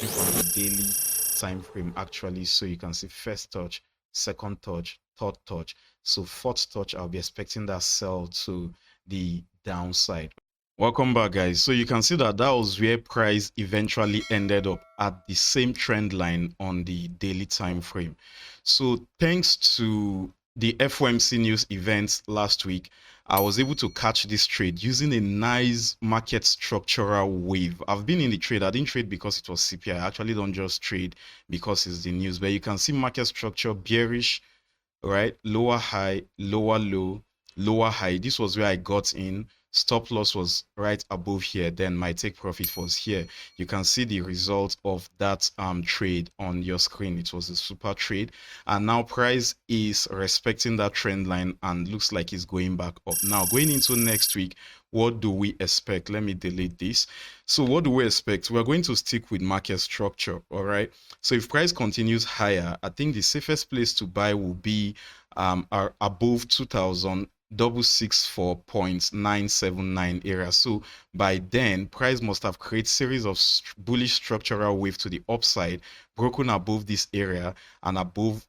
looking from the daily time frame actually. So you can see first touch, second touch, third touch. So fourth touch, I'll be expecting that sell to the downside. Welcome back, guys. So you can see that that was where price eventually ended up at the same trend line on the daily time frame. So thanks to the FOMC news events last week, I was able to catch this trade using a nice market structural wave. I've been in the trade. I didn't trade because it was CPI. I actually don't just trade because it's the news. But you can see market structure bearish, right? Lower high, lower low, lower high. This was where I got in. Stop loss was right above here. Then my take profit was here. You can see the result of that trade on your screen. It was a super trade, and now price is respecting that trend line and looks like it's going back up. Now going into next week, what do we expect? Let me delete this. So what do we expect? We're going to stick with market structure. All right. So if price continues higher, I think the safest place to buy will be above 2,664.979 area. So by then, price must have created series of bullish structural wave to the upside, broken above this area and above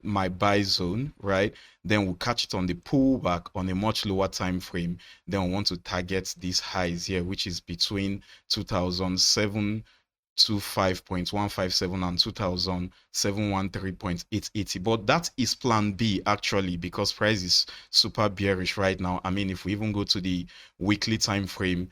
my buy zone, right? Then we'll catch it on the pullback on a much lower time frame. Then we want to target these highs here, which is between 2,725.157 and 2,713.880. But that is plan B actually, because price is super bearish right now. I mean, if we even go to the weekly time frame,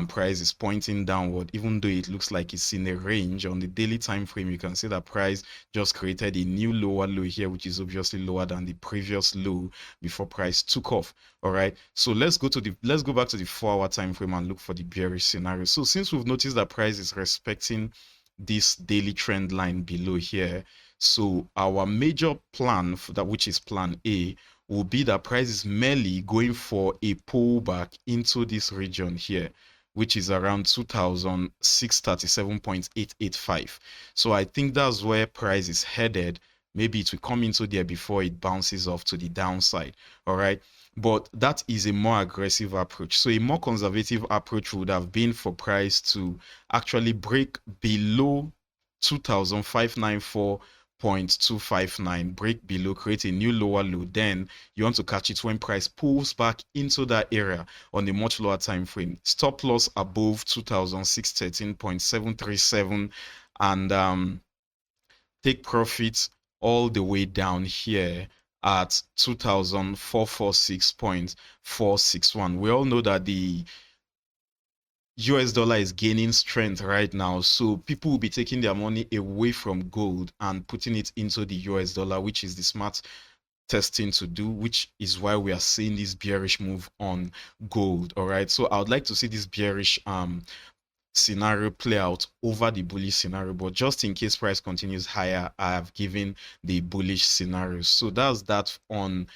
price is pointing downward, even though it looks like it's in a range. On the daily time frame, you can see that price just created a new lower low here, which is obviously lower than the previous low before price took off. All right, so let's go back to the 4-hour time frame and look for the bearish scenario. So since we've noticed that price is respecting this daily trend line below here, so our major plan for that, which is plan A, will be that price is merely going for a pullback into this region here, which is around 2,637.885. So I think that's where price is headed. Maybe it will come into there before it bounces off to the downside. All right, but that is a more aggressive approach. So a more conservative approach would have been for price to actually break below 2,594.259, break below, create a new lower low. Then you want to catch it when price pulls back into that area on a much lower time frame. Stop loss above 2,613.737 and take profits all the way down here at 2,446.461. We all know that the US dollar is gaining strength right now, so people will be taking their money away from gold and putting it into the US dollar, which is the smart testing to do, which is why we are seeing this bearish move on gold. All right, so I would like to see this bearish scenario play out over the bullish scenario, but just in case price continues higher, I have given the bullish scenario. So that's that on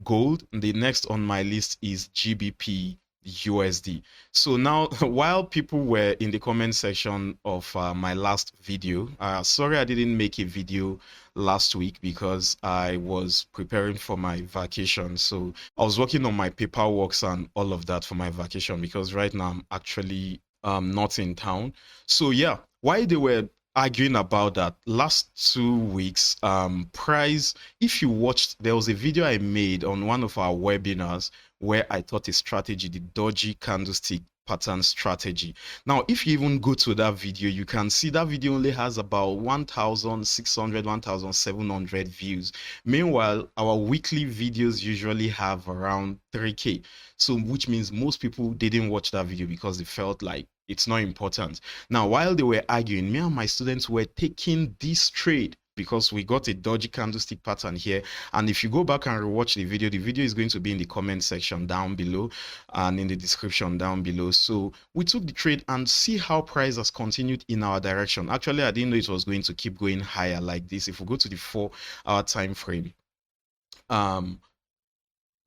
gold. The next on my list is GBPUSD. So now, while people were in the comment section of my last video, sorry I didn't make a video last week because I was preparing for my vacation. So I was working on my paperwork and all of that for my vacation, because right now I'm actually not in town. So yeah, while they were arguing about that last 2 weeks, price, if you watched, there was a video I made on one of our webinars where I taught a strategy, the dodgy candlestick pattern strategy. Now, if you even go to that video, you can see that video only has about 1,600, 1,700 views. Meanwhile, our weekly videos usually have around 3K. So, which means most people didn't watch that video because they felt like it's not important. Now, while they were arguing, me and my students were taking this trade because we got a dodgy candlestick pattern here. And if you go back and rewatch the video is going to be in the comment section down below and in the description down below. So we took the trade and see how price has continued in our direction. Actually, I didn't know it was going to keep going higher like this. If we go to the 4-hour time frame,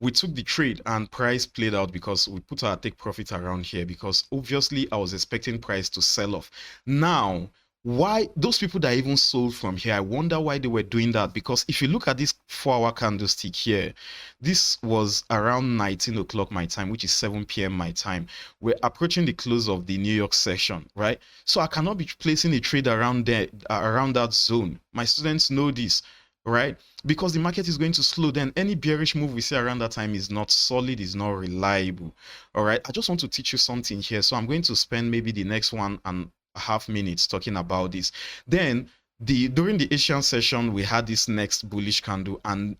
we took the trade and price played out because we put our take profit around here, because obviously I was expecting price to sell off. Now, why those people that even sold from here, I wonder why they were doing that. Because if you look at this 4-hour candlestick here, this was around 19 o'clock my time, which is 7 p.m. my time. We're approaching the close of the New York session, right? So I cannot be placing a trade around there, around that zone. My students know this, right? Because the market is going to slow. Then any bearish move we see around that time is not solid, is not reliable. All right, I just want to teach you something here. So I'm going to spend maybe the next 1.5 minutes talking about this. Then during the Asian session, we had this next bullish candle, and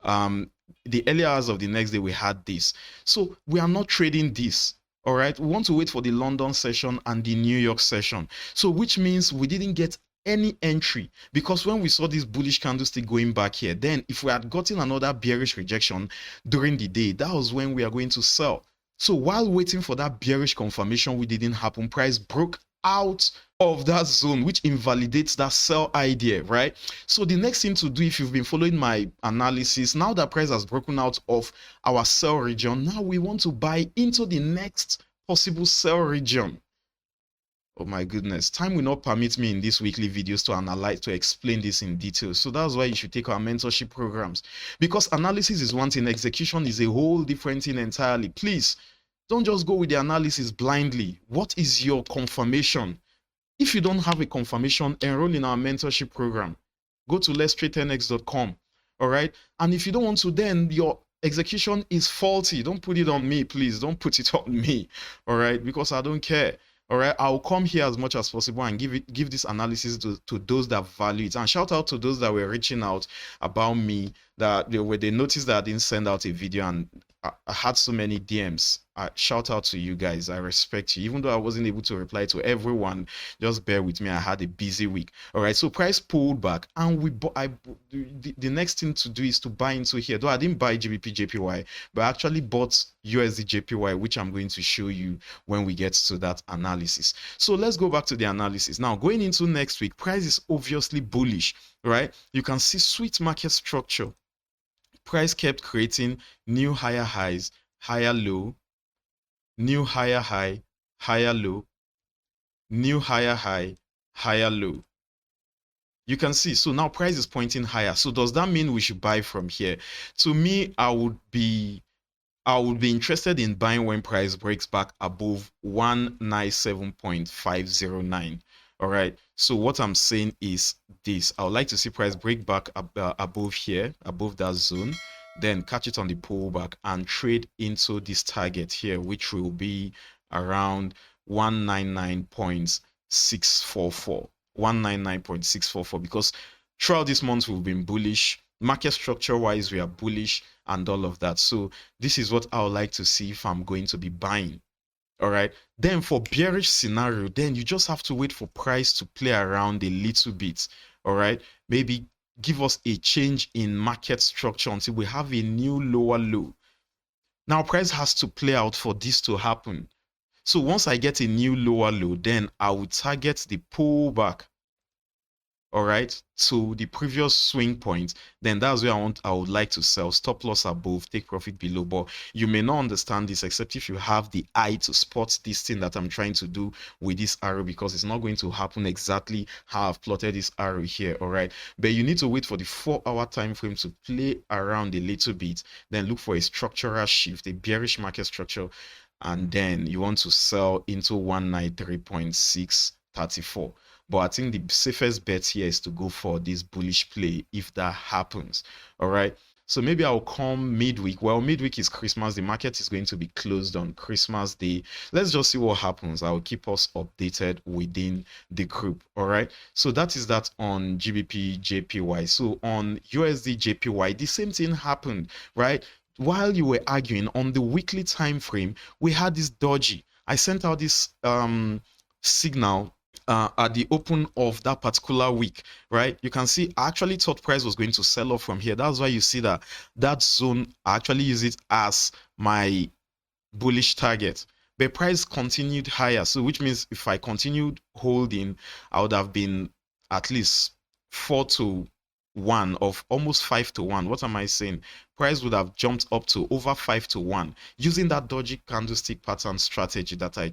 the earlier hours of the next day we had this. So we are not trading this. All right, we want to wait for the London session and the New York session. So which means we didn't get any entry, because when we saw this bullish candlestick going back here, then if we had gotten another bearish rejection during the day, that was when we are going to sell. So while waiting for that bearish confirmation, we didn't happen. Price broke out of that zone, which invalidates that sell idea, right? So the next thing to do, if you've been following my analysis, now that price has broken out of our sell region, now we want to buy into the next possible sell region. Oh my goodness, time will not permit me in these weekly videos to analyze, to explain this in detail. So that's why you should take our mentorship programs, because analysis is one thing, execution is a whole different thing entirely. Please don't just go with the analysis blindly. What is your confirmation? If you don't have a confirmation, enroll in our mentorship program. Go to letstrade10x.com. All right. And if you don't want to, then your execution is faulty. Don't put it on me, please. Don't put it on me. All right. Because I don't care. All right, I'll come here as much as possible and give this analysis to those that value it. And shout out to those that were reaching out about me, that they noticed that I didn't send out a video, and I had so many DMs. Shout out to you guys. I respect you. Even though I wasn't able to reply to everyone, just bear with me. I had a busy week. All right, so price pulled back, and the next thing to do is to buy into here. Though I didn't buy GBPJPY, but I actually bought USDJPY, which I'm going to show you when we get to that analysis. So let's go back to the analysis. Now, going into next week, price is obviously bullish, right? You can see sweet market structure. Price kept creating new higher highs, higher low, new higher high, higher low, new higher high, higher low. You can see, so now price is pointing higher. So does that mean we should buy from here? To me, I would be interested in buying when price breaks back above 197.509. All right, so what I'm saying is this: I would like to see price break back above here, above that zone, then catch it on the pullback and trade into this target here, which will be around 199.644. 199.644, because throughout this month we've been bullish. Market structure wise, we are bullish and all of that. So this is what I would like to see if I'm going to be buying. All right, then for bearish scenario, then you just have to wait for price to play around a little bit. All right, maybe give us a change in market structure until we have a new lower low. Now price has to play out for this to happen. So once I get a new lower low, then I will target the pullback, all right, to the previous swing point. Then that's where I would like to sell. Stop loss above, take profit below. But you may not understand this except if you have the eye to spot this thing that I'm trying to do with this arrow, because it's not going to happen exactly how I've plotted this arrow here. All right, but you need to wait for the 4-hour time frame to play around a little bit, then look for a structural shift, a bearish market structure, and then you want to sell into 193.634. But I think the safest bet here is to go for this bullish play if that happens. All right, so maybe I'll come midweek. Well, midweek is Christmas. The market is going to be closed on Christmas Day. Let's just see what happens. I'll keep us updated within the group. All right, so that is that on GBPJPY. So on USDJPY, the same thing happened, right? While you were arguing on the weekly time frame, we had this dodgy. I sent out this signal at the open of that particular week, right? You can see I actually thought price was going to sell off from here. That's why you see that zone, I actually use it as my bullish target. But price continued higher, so which means if I continued holding, I would have been at least 4-1 of almost 5-1. What am I saying? Price would have jumped up to over 5-1 using that dodgy candlestick pattern strategy that I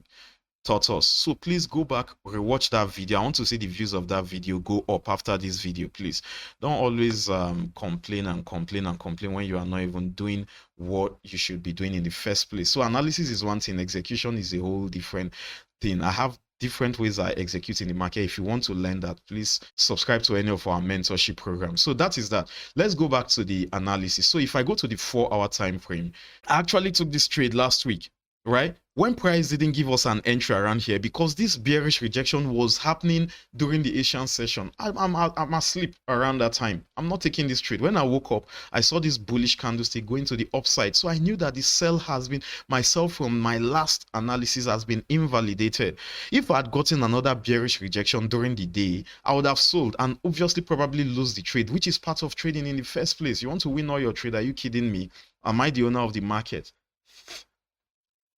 taught us. So please go back, rewatch that video. I want to see the views of that video go up after this video. Please don't always complain and complain and complain when you are not even doing what you should be doing in the first place. So analysis is one thing, execution is a whole different thing. I have different ways I execute in the market. If you want to learn that, please subscribe to any of our mentorship programs. So that is that. Let's go back to the analysis. So if I go to the 4-hour time frame, I actually took this trade last week, right? When price didn't give us an entry around here because this bearish rejection was happening during the Asian session. I'm asleep around that time. I'm not taking this trade. When I woke up, I saw this bullish candlestick going to the upside. So I knew that the sell has been, myself from my last analysis has been invalidated. If I had gotten another bearish rejection during the day, I would have sold and obviously probably lose the trade, which is part of trading in the first place. You want to win all your trade? Are you kidding me? Am I the owner of the market?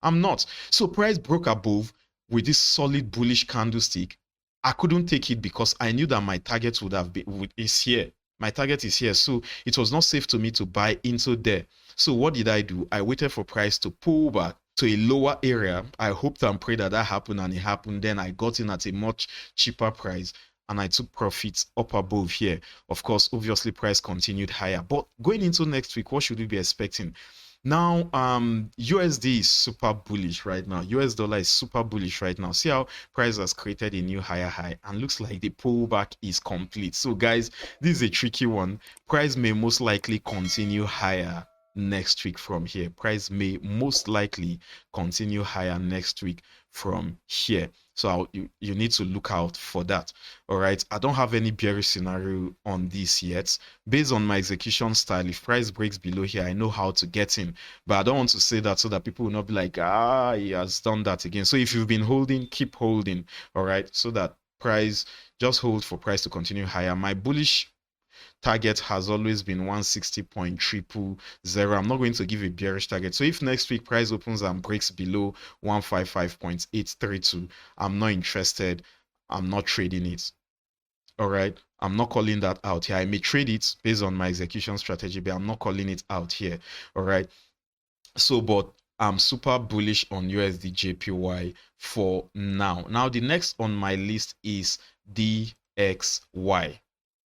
I'm not. So price broke above with this solid bullish candlestick. I couldn't take it because I knew that my target would have been is here. My target is here. So it was not safe to me to buy into there. So what did I do? I waited for price to pull back to a lower area. I hoped and prayed that happened, and it happened. Then I got in at a much cheaper price and I took profits up above here. Of course, obviously price continued higher. But going into next week, what should we be expecting? Now, USD is super bullish right now. US dollar is super bullish right now. See how price has created a new higher high and looks like the pullback is complete. So guys, this is a tricky one. Price may most likely continue higher next week from here. Price may most likely continue higher next week from here. So you need to look out for that. All right. I don't have any bearish scenario on this yet. Based on my execution style, if price breaks below here, I know how to get in. But I don't want to say that so that people will not be like, he has done that again. So if you've been holding, keep holding. All right. So that price, just hold for price to continue higher. My bullish target has always been 160.300. I'm not going to give a bearish target. So if next week price opens and breaks below 155.832, I'm not interested. I'm not trading it. All right. I'm not calling that out here. I may trade it based on my execution strategy, but I'm not calling it out here. All right. So, but I'm super bullish on USDJPY for now. Now, the next on my list is DXY.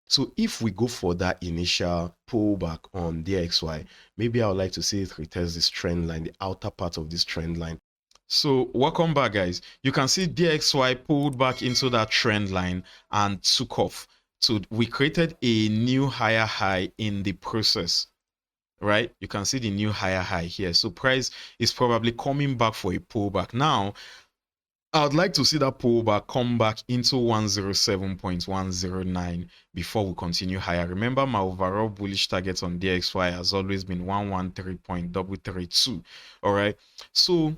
So if we go for that initial pullback on DXY, maybe I would like to see it retest this trend line, the outer part of this trend line. So welcome back, guys. You can see DXY pulled back into that trend line and took off. So we created a new higher high in the process, right? You can see the new higher high here. So price is probably coming back for a pullback. Now, I would like to see that pullback come back into 107.109 before we continue higher. Remember, my overall bullish target on DXY has always been 113.332. All right. So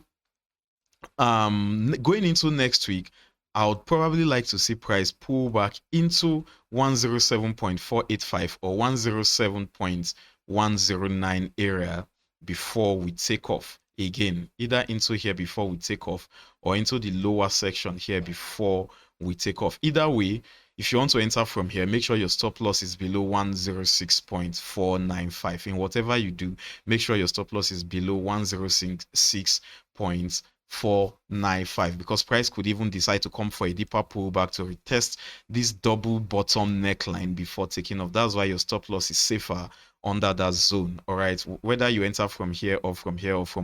going into next week, I would probably like to see price pull back into 107.485 or 107.109 area before we take off. Again, either into here before we take off or into the lower section here before we take off. Either way, if you want to enter from here, make sure your stop loss is below 106.495. In whatever you do, make sure your stop loss is below 106.495, because price could even decide to come for a deeper pullback to retest this double bottom neckline before taking off. That's why your stop loss is safer under that zone. All right, whether you enter from here or from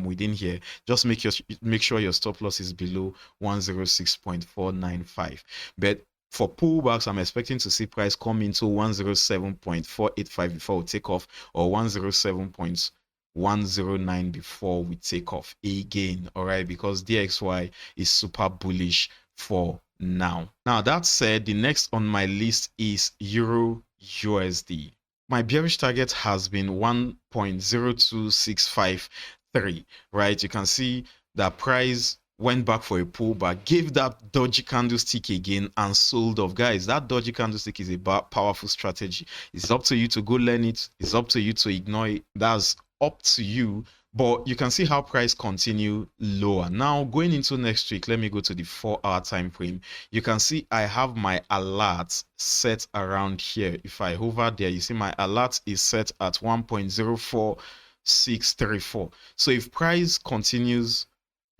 within here, just make sure your stop loss is below 106.495. But for pullbacks, I'm expecting to see price come into 107.485 before we take off, or 107.109 before we take off again. All right, because DXY is super bullish for now. Now, that said, the next on my list is EURUSD. My bearish target has been 1.02653, right? You can see that price went back for a pullback, gave that dodgy candlestick again and sold off. Guys, that dodgy candlestick is a powerful strategy. It's up to you to go learn it. It's up to you to ignore it. That's up to you. But you can see how price continue lower. Now, going into next week, let me go to the 4-hour time frame. You can see I have my alerts set around here. If I hover there, you see my alert is set at 1.04634. So if price continues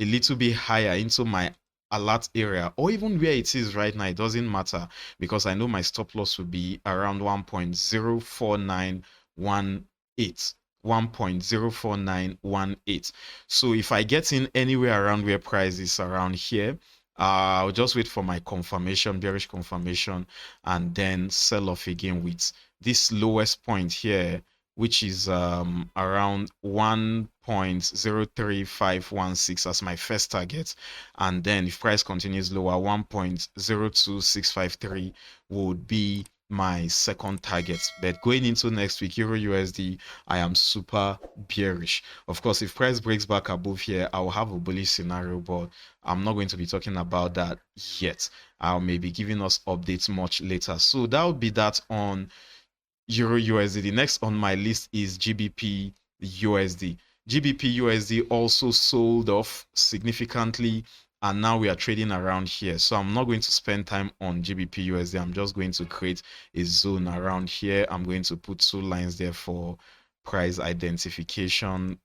a little bit higher into my alert area, or even where it is right now, it doesn't matter, because I know my stop loss will be around 1.04918. 1.04918. So if I get in anywhere around where price is around here, I'll just wait for my confirmation, bearish confirmation, and then sell off again with this lowest point here, which is around 1.03516 as my first target. And then if price continues lower, 1.02653 would be my second target. But going into next week, Euro USD, I am super bearish. Of course, if price breaks back above here, I will have a bullish scenario, but I'm not going to be talking about that yet. I may be giving us updates much later. So that would be that on Euro USD. The next on my list is GBP USD. GBP USD also sold off significantly, and now we are trading around here. So I'm not going to spend time on GBP USD. I'm just going to create a zone around here. I'm going to put 2 lines there for price identification.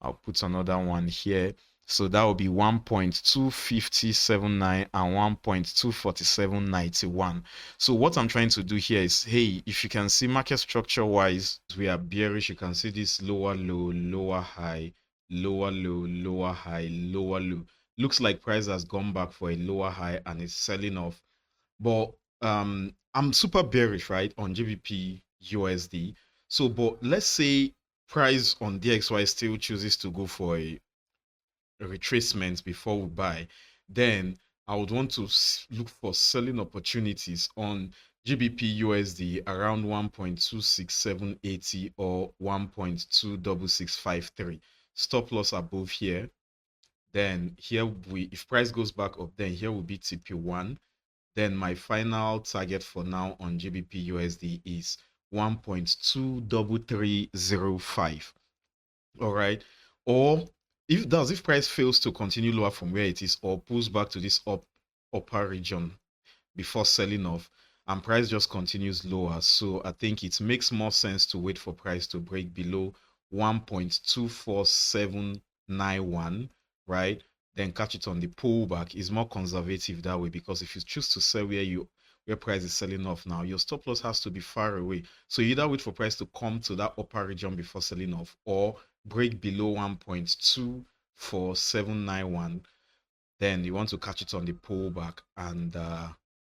I'll put another one here. So that will be 1.25079 and 1.24791. So what I'm trying to do here is, hey, if you can see market structure wise, we are bearish. You can see this lower low, lower high, lower low, lower high, lower low. Looks like price has gone back for a lower high and is selling off. But I'm super bearish, right, on GBP USD. So, but let's say price on DXY still chooses to go for a retracement before we buy, then I would want to look for selling opportunities on GBP USD around 1.26780 or 1.26653. Stop loss above here. Then here if price goes back up, then here will be TP1. Then my final target for now on GBP USD is 1.23305. All right. Or if price fails to continue lower from where it is or pulls back to this upper region before selling off, and price just continues lower, so I think it makes more sense to wait for price to break below 1.24791, right? Then catch it on the pullback. Is more conservative that way, because if you choose to sell where price is selling off now, your stop loss has to be far away. So you either wait for price to come to that upper region before selling off, or break below 1.24791. Then you want to catch it on the pullback, and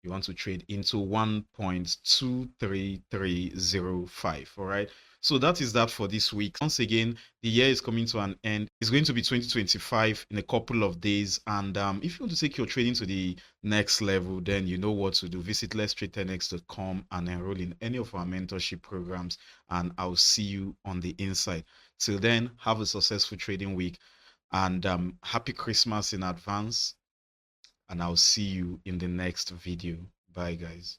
you want to trade into 1.23305. All right. So that is that for this week. Once again, the year is coming to an end. It's going to be 2025 in a couple of days. And if you want to take your trading to the next level, then you know what to do. Visit letstradex.com and enroll in any of our mentorship programs. And I'll see you on the inside. Till then, have a successful trading week. And happy Christmas in advance. And I'll see you in the next video. Bye, guys.